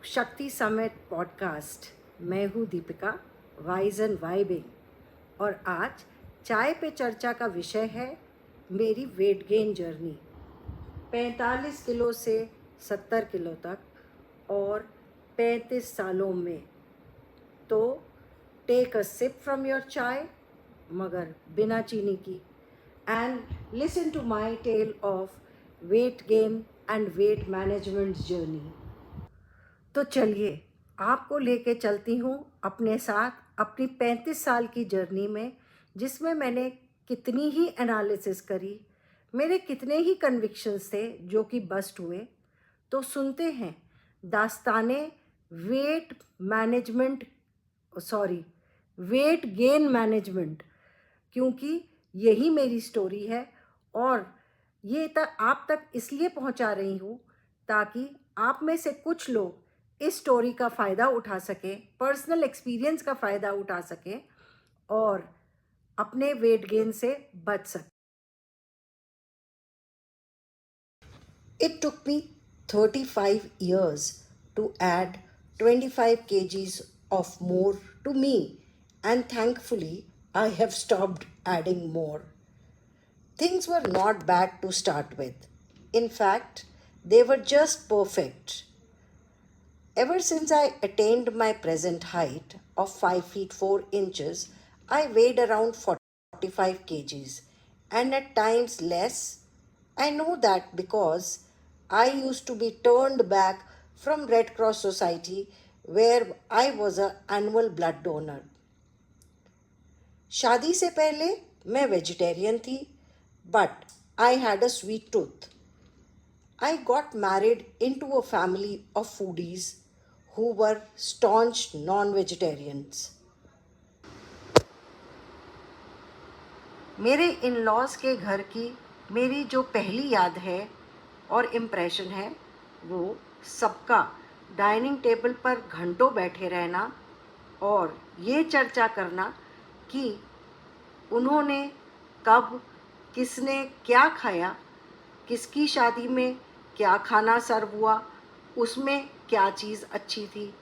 शक्ति summit podcast. मैं हूँ दीपिका, वाइज एंड वाइबिंग, और आज चाय पे चर्चा का विषय है मेरी वेट गेन जर्नी। 45 किलो से 70 किलो तक और 35 सालों में। तो take a sip from your chai, मगर बिना चीनी की, and listen to my tale of weight gain and weight management journey. तो चलिए, आपको लेके चलती हूँ अपने साथ अपनी 35 साल की जर्नी में, जिसमें मैंने कितनी ही एनालिसिस करी, मेरे कितने ही कन्विक्शंस थे जो कि बस्ट हुए। तो सुनते हैं दास्ताने weight management, sorry, weight gain management, क्योंकि यही मेरी स्टोरी है। और ये आप तक इसलिए पहुंचा रही हूँ ताकि आप में से कुछ लोग इस स्टोरी का फ़ायदा उठा सकें, पर्सनल एक्सपीरियंस का फ़ायदा उठा सकें और अपने वेट गेन से बच सकें। It took me 35 years to add 25 kgs of more to me, and thankfully I have stopped adding more. Things were not bad to start with. In fact, they were just perfect. Ever since I attained my present height of 5 feet 4 inches, I weighed around 45 kgs and at times less. I know that because I used to be turned back from Red Cross Society where I was an annual blood donor. शादी से पहले मैं vegetarian थी, but I had a sweet tooth. I got married into a family of foodies who were staunch non-vegetarians. मेरे in laws के घर की मेरी जो पहली याद है और इम्प्रेशन है, वो सबका डाइनिंग टेबल पर घंटों बैठे रहना और ये चर्चा करना कि उन्होंने कब, किसने क्या खाया, किसकी शादी में क्या खाना सर्व हुआ, उसमें क्या चीज़ अच्छी थी,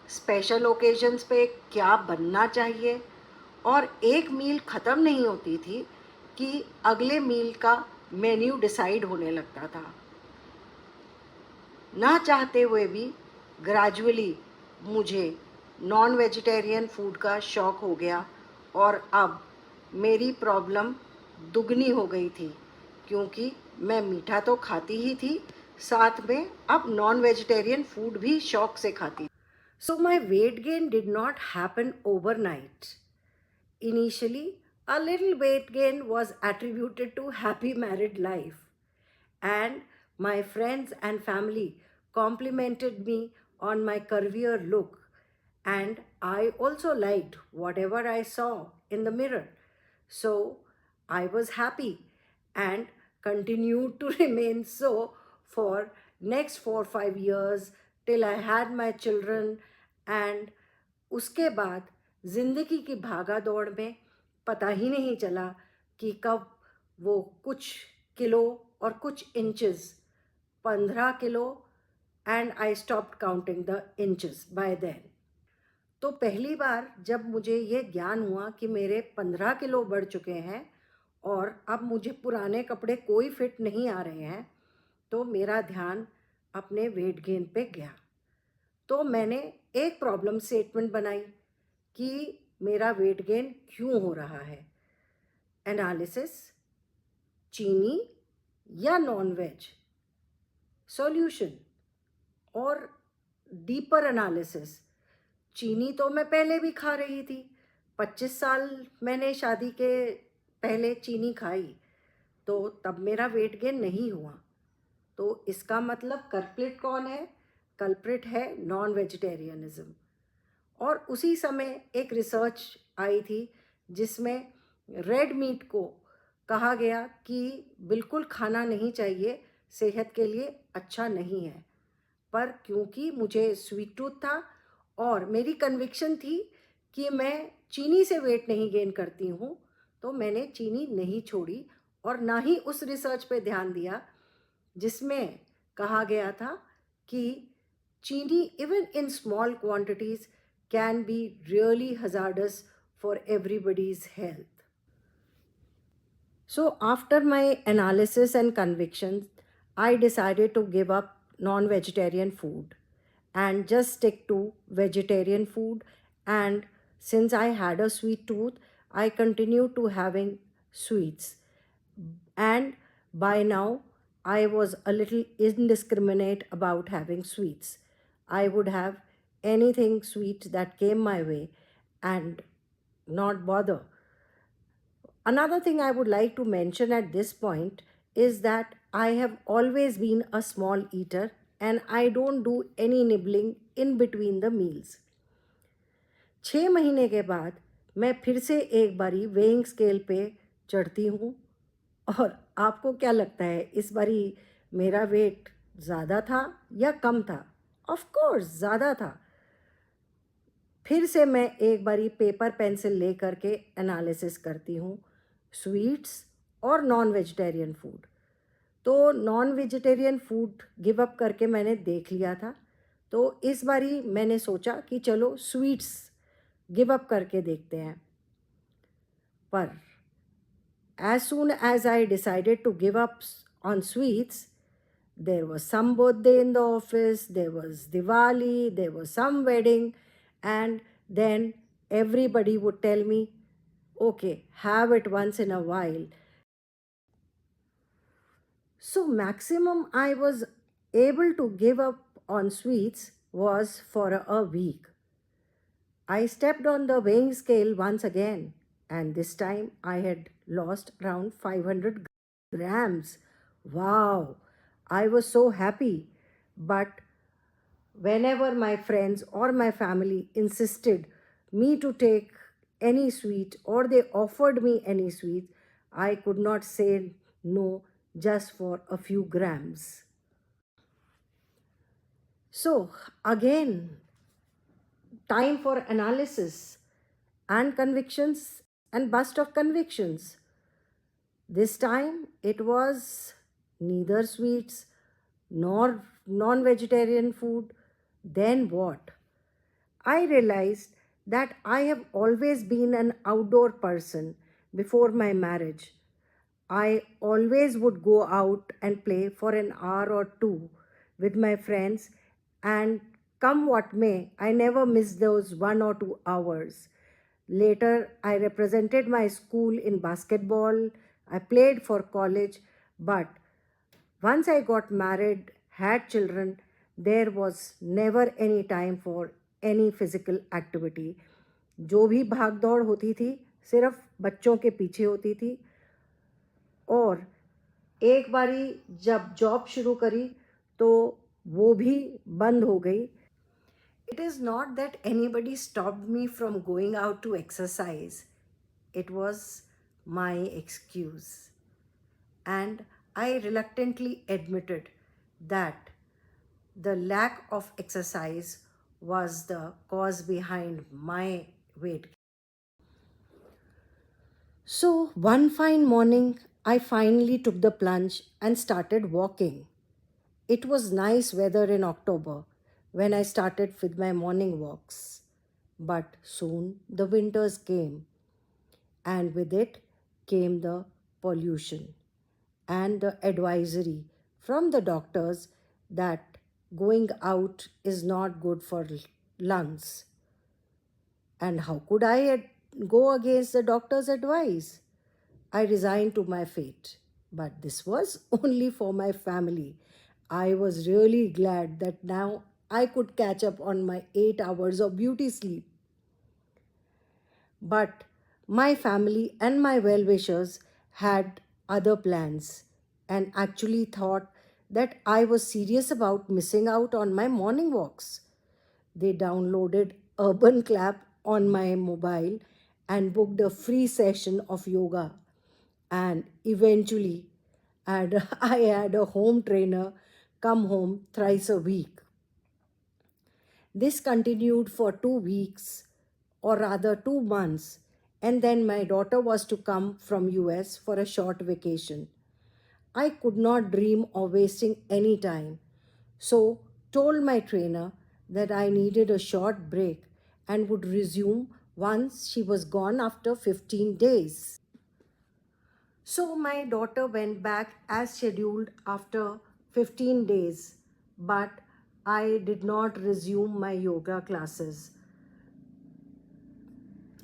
स्पेशल ओकेजन्स पे क्या बनना चाहिए। और एक मील ख़त्म नहीं होती थी कि अगले मील का मेन्यू डिसाइड होने लगता था। ना चाहते हुए भी ग्रेजुअली मुझे नॉन वेजिटेरियन फूड का शौक़ हो गया और अब मेरी प्रॉब्लम दुगनी हो गई थी, क्योंकि मैं मीठा तो खाती ही थी, साथ में अब नॉन वेजिटेरियन फूड भी शौक से खाती। So my weight gain did not happen overnight. Initially, a little weight gain was attributed to happy married life, and my friends and family complimented me on my curvier look, and I also liked whatever I saw in the mirror. So I was happy and continued to remain so for next 4-5 years till I had my children. And उसके बाद ज़िंदगी की भागा दौड़ में पता ही नहीं चला कि कब वो कुछ किलो और कुछ inches, 15 kilo, and I stopped counting the inches by then. तो पहली बार जब मुझे ये ज्ञान हुआ कि मेरे 15 किलो बढ़ चुके हैं और अब मुझे पुराने कपड़े कोई फिट नहीं आ रहे हैं, तो मेरा ध्यान अपने वेट गेन पे गया. तो मैंने एक प्रॉब्लम स्टेटमेंट बनाई कि मेरा वेट गेन क्यों हो रहा है. एनालिसिस, चीनी या नॉन वेज, सॉल्यूशन और डीपर एनालिसिस. चीनी तो मैं पहले भी खा रही थी, 25 साल मैंने शादी के पहले चीनी खाई, तो तब मेरा वेट गेन नहीं हुआ. तो इसका मतलब कल्प्रिट कौन है? कल्प्रिट है नॉन वेजिटेरियनिज्म. और उसी समय एक रिसर्च आई थी जिसमें रेड मीट को कहा गया कि बिल्कुल खाना नहीं चाहिए, सेहत के लिए अच्छा नहीं है. पर क्योंकि मुझे स्वीट टूथ था और मेरी कन्विक्शन थी कि मैं चीनी से वेट नहीं गेन करती हूँ, तो मैंने चीनी नहीं छोड़ी और ना ही उस रिसर्च पे ध्यान दिया जिसमें कहा गया था कि Chini, even in small quantities, can be really hazardous for everybody's health. So, after my analysis and convictions, I decided to give up non vegetarian food and just stick to vegetarian food. And since I had a sweet tooth, I continued to having sweets. And by now, I was a little indiscriminate about having sweets. I would have anything sweet that came my way and not bother. Another thing I would like to mention at this point is that I have always been a small eater and I don't do any nibbling in between the meals. 6 महीने के बाद मैं फिर से एक बारी weighing scale पे चढ़ती हूँ और आपको क्या लगता है इस बारी मेरा वेट ज़्यादा था या कम था? ऑफ कोर्स ज़्यादा था। फिर से मैं एक बारी पेपर पेंसिल ले करके एनालिसिस करती हूँ स्वीट्स और नॉन वेजिटेरियन फूड। तो non vegetarian food give up करके मैंने देख लिया था, तो इस बारी मैंने सोचा कि चलो स्वीट्स गिव अप करके देखते हैं। पर as soon as I decided to give up on sweets, there was some birthday in the office, there was Diwali, there was some wedding, and then everybody would tell me, okay, have it once in a while. So, maximum I was able to give up on sweets was for a week. I stepped on the weighing scale once again, and this time I had lost around 500 grams. Wow, I was so happy. But whenever my friends or my family insisted me to take any sweet or they offered me any sweet, I could not say no just for a few grams. So, again, time for analysis and convictions and bust of convictions. This time it was neither sweets nor non vegetarian food. Then what? I realized that I have always been an outdoor person before my marriage. I always would go out and play for an hour or two with my friends, and come what may, I never missed those 1 or 2 hours. Later, I represented my school in basketball, I played for college, but once I got married, had children, there was never any time for any physical activity. जो भी भाग दौड़ होती थी सिर्फ बच्चों के पीछे होती थी। और एक बारी जब जॉब शुरू करी तो वो भी बंद हो गई। It is not that anybody stopped me from going out to exercise. It was my excuse. And I reluctantly admitted that the lack of exercise was the cause behind my weight gain. So one fine morning, I finally took the plunge and started walking. It was nice weather in October when I started with my morning walks. But soon the winters came, and with it came the pollution and the advisory from the doctors that going out is not good for lungs. And how could I go against the doctor's advice? I resigned to my fate. But this was only for my family. I was really glad that now I could catch up on my 8 hours of beauty sleep. But my family and my well wishers had other plans and actually thought that I was serious about missing out on my morning walks. They downloaded Urban Clap on my mobile and booked a free session of yoga. And eventually, I had a home trainer come home thrice a week. This continued for 2 weeks, or rather 2 months, and then my daughter was to come from US for a short vacation. I could not dream of wasting any time. So told my trainer that I needed a short break and would resume once she was gone after 15 days. So my daughter went back as scheduled after 15 days, but I did not resume my yoga classes.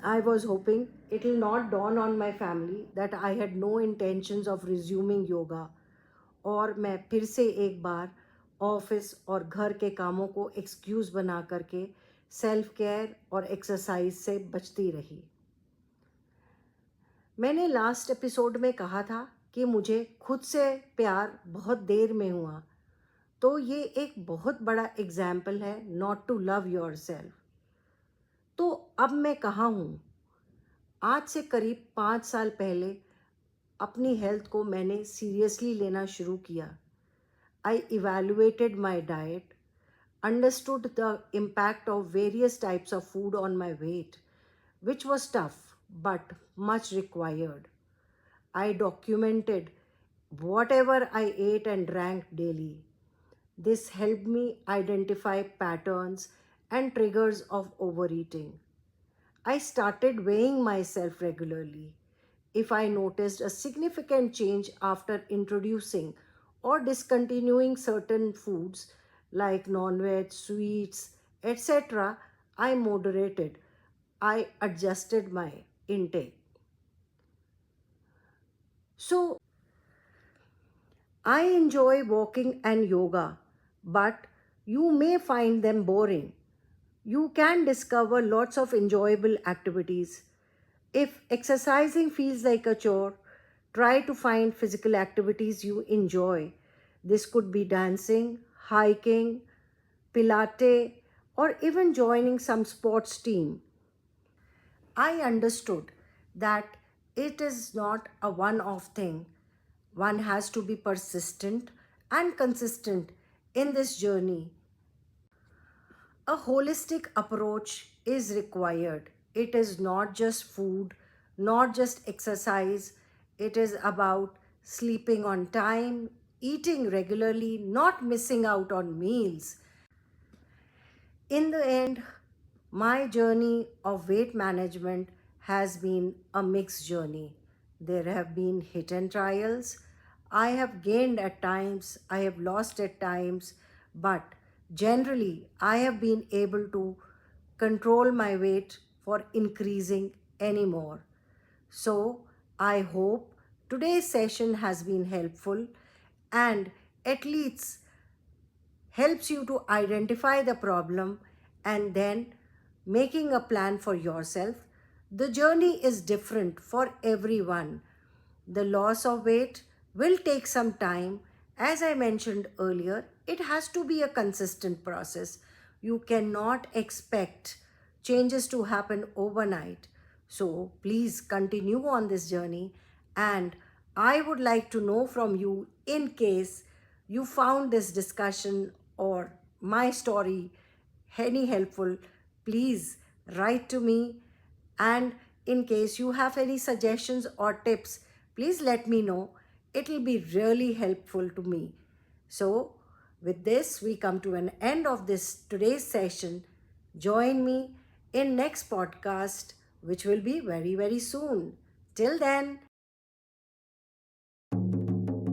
I was hoping it will not dawn on my family that I had no intentions of resuming yoga, और मैं फिर से एक बार office और घर के कामों को एक्सक्यूज़ बना करके सेल्फ केयर और एक्सरसाइज से बचती रही। मैंने लास्ट एपिसोड में कहा था कि मुझे खुद से प्यार बहुत देर में हुआ, तो ये एक बहुत बड़ा एग्जाम्पल है not to love yourself. तो अब मैं कहाँ हूँ? आज से करीब 5 साल पहले अपनी हेल्थ को मैंने सीरियसली लेना शुरू किया। I evaluated my diet, understood the impact of various types of food on my weight, which was tough but much required. I documented whatever I ate and drank daily. This helped me identify patterns and triggers of overeating. I started weighing myself regularly. If I noticed a significant change after introducing or discontinuing certain foods like non-veg, sweets, etc., I moderated. I adjusted my intake. So, I enjoy walking and yoga, but you may find them boring. You can discover lots of enjoyable activities. If exercising feels like a chore, try to find physical activities you enjoy. This could be dancing, hiking, Pilates, or even joining some sports team. I understood that it is not a one off thing. One has to be persistent and consistent in this journey. A holistic approach is required. It is not just food, not just exercise. It is about sleeping on time, eating regularly, not missing out on meals. In the end, my journey of weight management has been a mixed journey. There have been hit and trials. I have gained at times, I have lost at times, but generally, I have been able to control my weight for increasing anymore. So, I hope today's session has been helpful and at least helps you to identify the problem and then making a plan for yourself. The journey is different for everyone. The loss of weight will take some time. As I mentioned earlier, it has to be a consistent process. You cannot expect changes to happen overnight. So please continue on this journey, and I would like to know from you in case you found this discussion or my story any helpful, please write to me. And in case you have any suggestions or tips, please let me know. It will be really helpful to me. So, with this, we come to an end of this today's session. Join me in next podcast, which will be very, very soon. Till then,